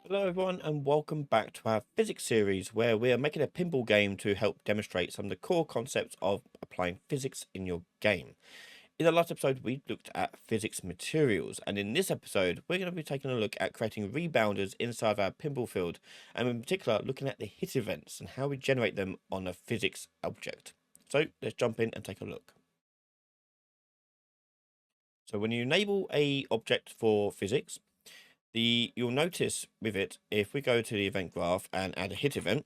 Hello everyone and welcome back to our physics series where we are making a pinball game to help demonstrate some of the core concepts of applying physics in your game. In the last episode we looked at physics materials, and in this episode we're going to be taking a look at creating rebounders inside of our pinball field, and in particular looking at the hit events and how we generate them on a physics object. So let's jump in and take a look. So when you enable a object for physics, you'll notice with it, if we go to the event graph and add a hit event,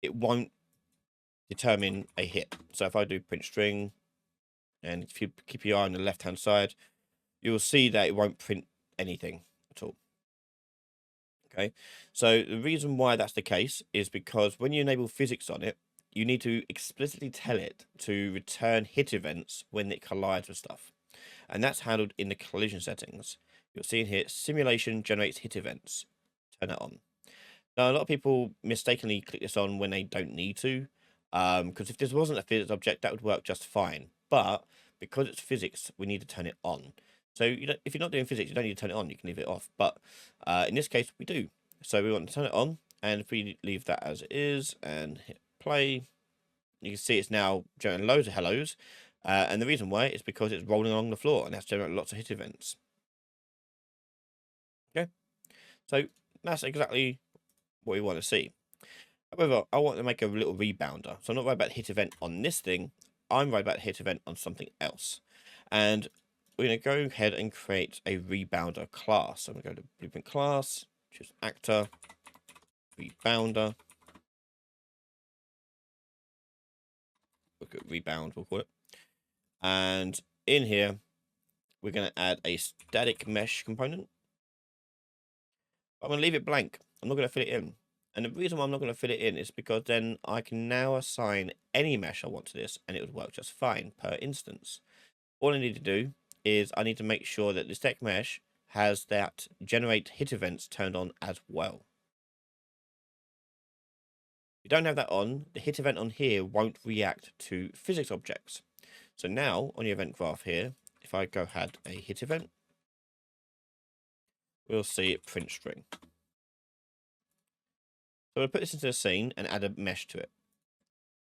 it won't determine a hit. So if I do print string, and if you keep your eye on the left hand side, you'll see that it won't print anything at all. Okay, so the reason why that's the case is because when you enable physics on it, you need to explicitly tell it to return hit events when it collides with stuff, and that's handled in the collision settings. You'll see in here, simulation generates hit events. Turn that on. Now, a lot of people mistakenly click this on when they don't need to, because if this wasn't a physics object, that would work just fine. But because it's physics, we need to turn it on. So if you're not doing physics, you don't need to turn it on. You can leave it off. But in this case, we do. So we want to turn it on. And if we leave that as it is and hit play, you can see it's now generating loads of hellos. And the reason why is because it's rolling along the floor and that's generating lots of hit events. Okay, so that's exactly what we want to see. However, I want to make a little rebounder. So I'm not worried about hit event on this thing. I'm worried about hit event on something else. And we're going to go ahead and create a rebounder class. So I'm going to go to blueprint class, choose actor, rebounder. Look at rebound, we'll call it. And in here, we're going to add a static mesh component. I'm going to leave it blank. I'm not going to fill it in. And the reason why I'm not going to fit it in is because then I can now assign any mesh I want to this and it would work just fine per instance. All I need to do is I need to make sure that the stack mesh has that generate hit events turned on as well. If you don't have that on, the hit event on here won't react to physics objects. So now on your event graph here, if I go add a hit event, we'll see it print string. So we'll put this into the scene and add a mesh to it.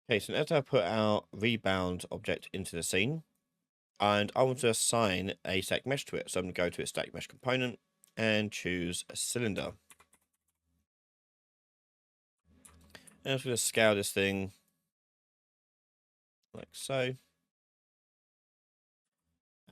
Okay, so as I put our rebound object into the scene, and I want to assign a stack mesh to it. So I'm going to go to its stack mesh component and choose a cylinder. And I'm just going to scale this thing like so.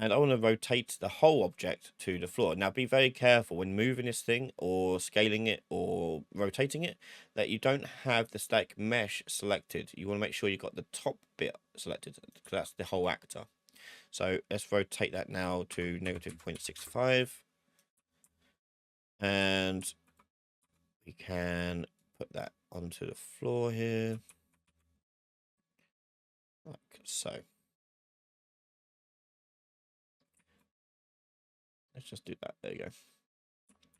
And I want to rotate the whole object to the floor. Now be very careful when moving this thing or scaling it or rotating it that you don't have the stack mesh selected. You want to make sure you've got the top bit selected because that's the whole actor. So let's rotate that now to -0.65. And we can put that onto the floor here. Like so. Let's just do that. There you go.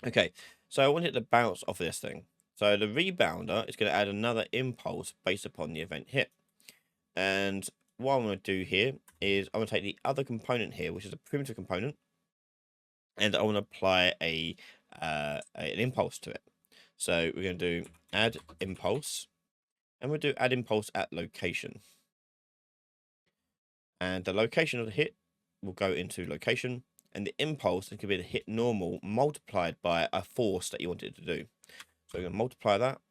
Okay, so I want it to bounce off of this thing. So the rebounder is going to add another impulse based upon the event hit. And what I'm going to do here is I'm going to take the other component here, which is a primitive component, and I want to apply an impulse to it. So we're going to do add impulse, and we'll do add impulse at location. And the location of the hit will go into location, and the impulse is going to be the hit normal multiplied by a force that you want it to do. So we're going to multiply that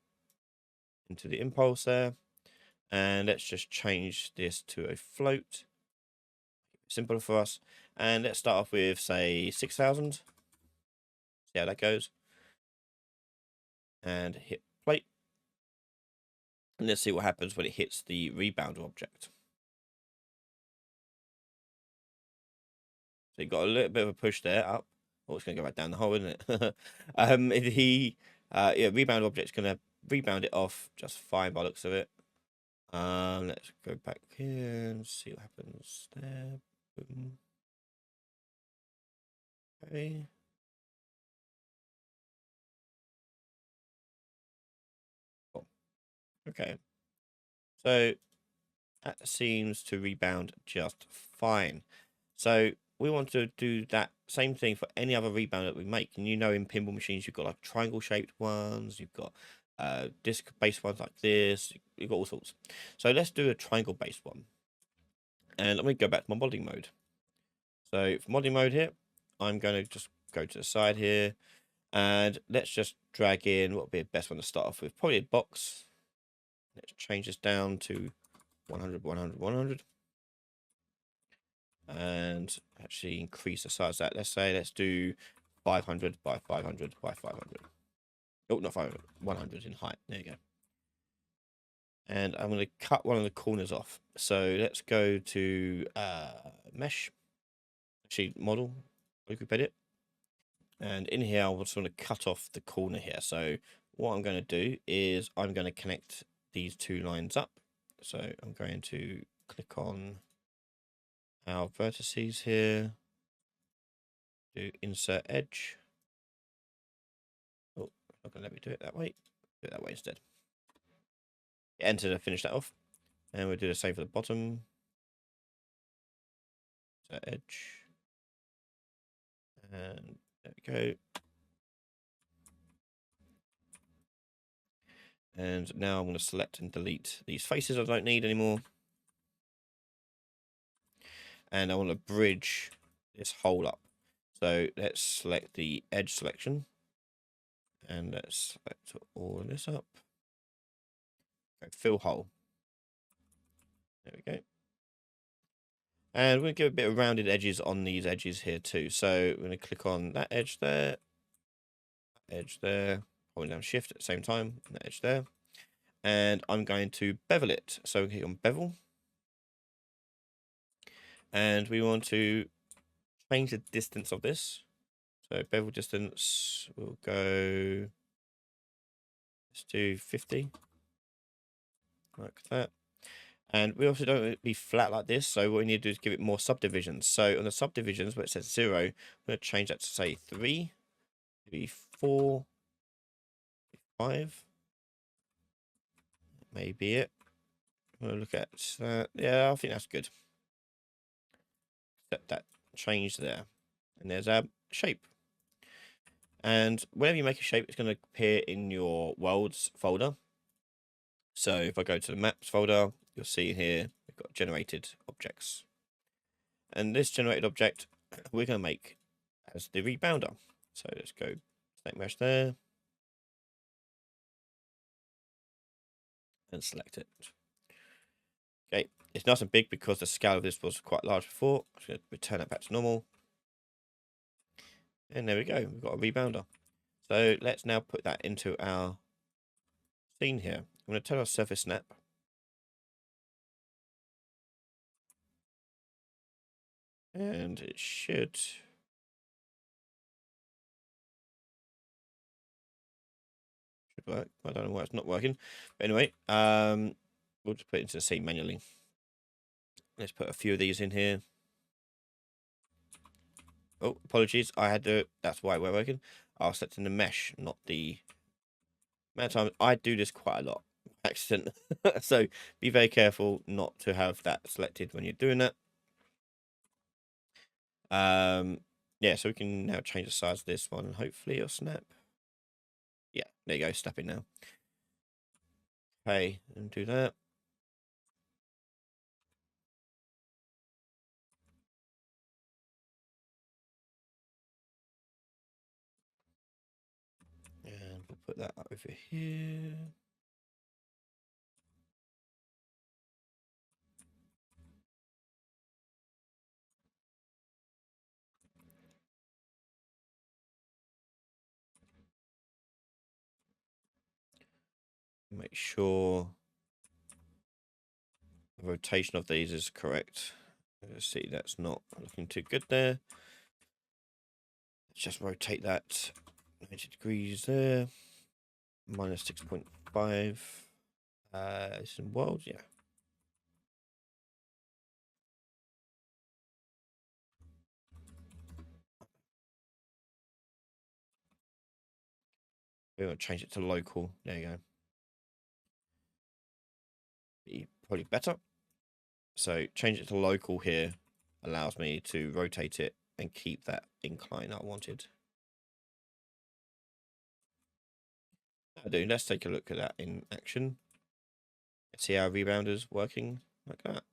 into the impulse there. And let's just change this to a float. Simpler for us. And let's start off with, say, 6,000. See how that goes. And hit plate. And let's see what happens when it hits the rebounder object. So you got a little bit of a push there up. Oh, it's going to go right down the hole, isn't it? Yeah, rebound object's going to rebound it off just fine by the looks of it. Let's go back here and see what happens there. Boom. Okay. Oh. Okay. So that seems to rebound just fine. So we want to do that same thing for any other rebound that we make. And in pinball machines, you've got like triangle shaped ones, you've got disc based ones like this, you've got all sorts. So let's do a triangle based one. And let me go back to my modeling mode. So for modeling mode here, I'm going to just go to the side here, and let's just drag in what would be the best one to start off with. Probably a box. Let's change this down to 100, 100, 100. And actually increase the size of that. Let's do 500 by 500 by 500. Oh, not 500, 100 in height. There you go. And I'm going to cut one of the corners off. So let's go to mesh. Actually, model. Group edit. And in here, I just want to cut off the corner here. So what I'm going to do is I'm going to connect these two lines up. So I'm going to click on our vertices here. Do insert edge. Oh, not going to let me do it that way. Do it that way instead. Enter to finish that off. And we'll do the same for the bottom. Insert edge. And there we go. And now I'm going to select and delete these faces I don't need anymore. And I want to bridge this hole up. So let's select the edge selection. And let's select all of this up. Go fill hole. There we go. And we're going to give a bit of rounded edges on these edges here too. So we're going to click on that edge there. Edge there. Holding down shift at the same time. And that edge there. And I'm going to bevel it. So we click on bevel. And we want to change the distance of this. So bevel distance, we'll go, let's do 50, like that. And we also don't want it to be flat like this, so what we need to do is give it more subdivisions. So on the subdivisions, where it says 0, I'm going to change that to say 3, maybe 4, 5. Maybe it. We'll look at that. Yeah, I think that's good. Set that change there. And there's our shape. And whenever you make a shape, it's going to appear in your worlds folder. So if I go to the maps folder, you'll see here we've got generated objects. And this generated object we're going to make as the rebounder. So let's go snake mesh there. And select it. Okay, it's nice and big because the scale of this was quite large before. I'm just going to return it back to normal. And there we go, we've got a rebounder. So let's now put that into our scene here. I'm going to turn on surface snap. And it should work. I don't know why it's not working. But anyway, we'll just put it into the scene manually. Let's put a few of these in here. Oh, apologies. That's why we're working. I was selecting the mesh, not the amount of time. I do this quite a lot by accident. So be very careful not to have that selected when you're doing that. Yeah, so we can now change the size of this one and hopefully it'll snap. Yeah, there you go, snapping now. Okay, and do that. And we'll put that over here. Make sure the rotation of these is correct. Let's see, that's not looking too good there. Let's just rotate that 90 degrees there. Minus 6.5. It's in world, yeah. We're going to change it to local. There you go. Be probably better. So change it to local here allows me to rotate it and keep that incline I wanted. Let's take a look at that in action. Let's see our rebounders working like that.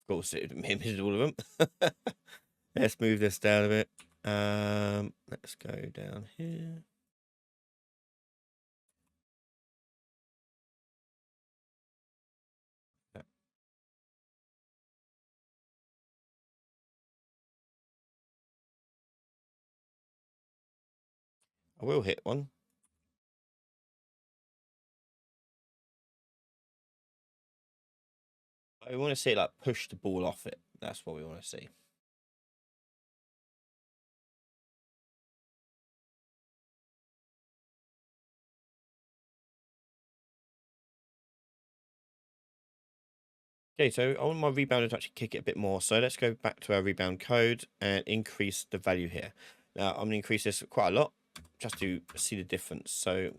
Of course, it mimics all of them. Let's move this down a bit. Let's go down here. I will hit one. I want to see it like push the ball off it. That's what we want to see. Okay, so I want my rebounder to actually kick it a bit more. So let's go back to our rebound code and increase the value here. Now I'm going to increase this quite a lot just to see the difference. So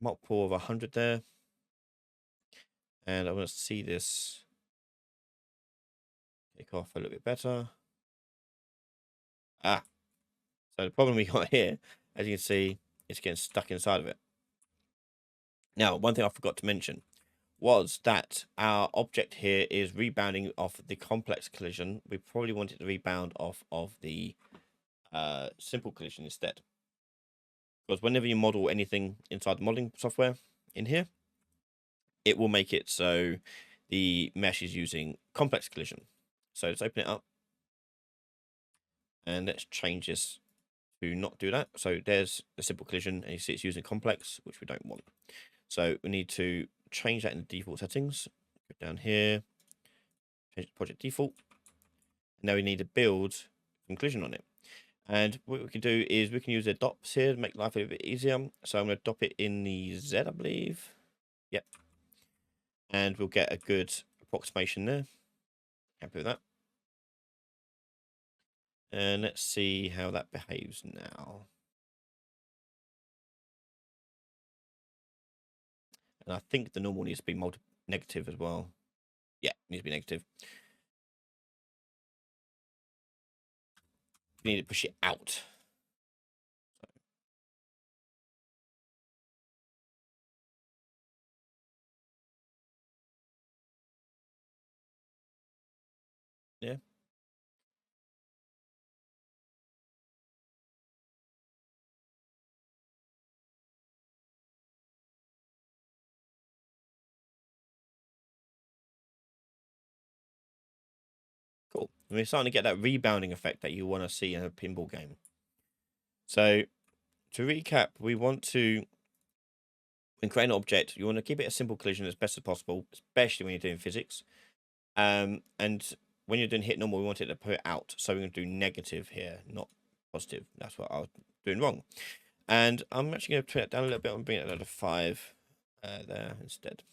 multiple of 100 there. And I want to see this kick off a little bit better. So the problem we got here, as you can see, it's getting stuck inside of it. Now, one thing I forgot to mention was that our object here is rebounding off the complex collision. We probably want it to rebound off of the simple collision instead. Because whenever you model anything inside the modeling software in here, it will make it so the mesh is using complex collision. So let's open it up. And let's change this to not do that. So there's the simple collision, and you see it's using complex, which we don't want. So we need to change that in the default settings. Go down here, change the project default. Now we need to build some collision on it. And what we can do is we can use the dops here to make life a little bit easier. So I'm going to dop it in the Z, I believe. Yep. And we'll get a good approximation there. Happy with that. And let's see how that behaves now. And I think the normal needs to be negative as well. Yeah, needs to be negative. We need to push it out. Yeah. Cool. And we're starting to get that rebounding effect that you want to see in a pinball game. So to recap, we want to, when creating an object, you want to keep it a simple collision as best as possible, especially when you're doing physics. And when you're doing hit normal, we want it to put it out. So we're going to do negative here, not positive. That's what I was doing wrong. And I'm actually going to turn it down a little bit and bring it down to 5 there instead.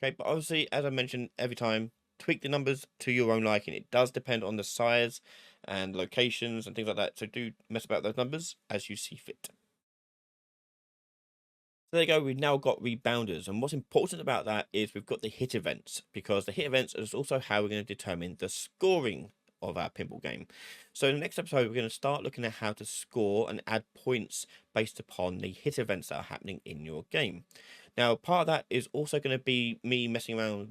Okay, but obviously, as I mentioned every time, tweak the numbers to your own liking. It does depend on the size and locations and things like that. So do mess about those numbers as you see fit. So there you go, we've now got rebounders. And what's important about that is we've got the hit events, because the hit events is also how we're going to determine the scoring of our pinball game. So in the next episode, we're going to start looking at how to score and add points based upon the hit events that are happening in your game. Now, part of that is also going to be me messing around with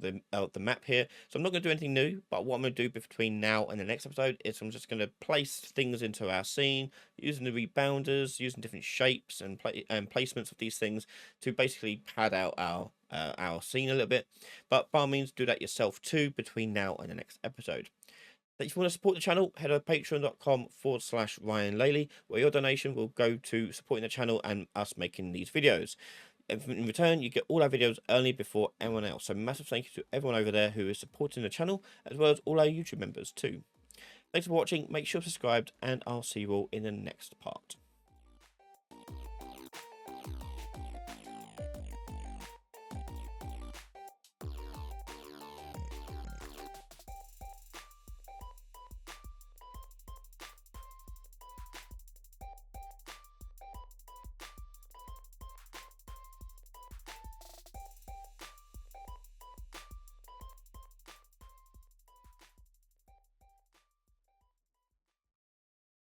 the map here. So I'm not going to do anything new, but what I'm going to do between now and the next episode is I'm just going to place things into our scene, using the rebounders, using different shapes and placements of these things to basically pad out our scene a little bit. But by all means, do that yourself too between now and the next episode. If you want to support the channel, head over to patreon.com/Ryan Laley, where your donation will go to supporting the channel and us making these videos. In return, you get all our videos early before everyone else. So massive thank you to everyone over there who is supporting the channel, as well as all our YouTube members too. Thanks for watching, make sure you're subscribed, and I'll see you all in the next part.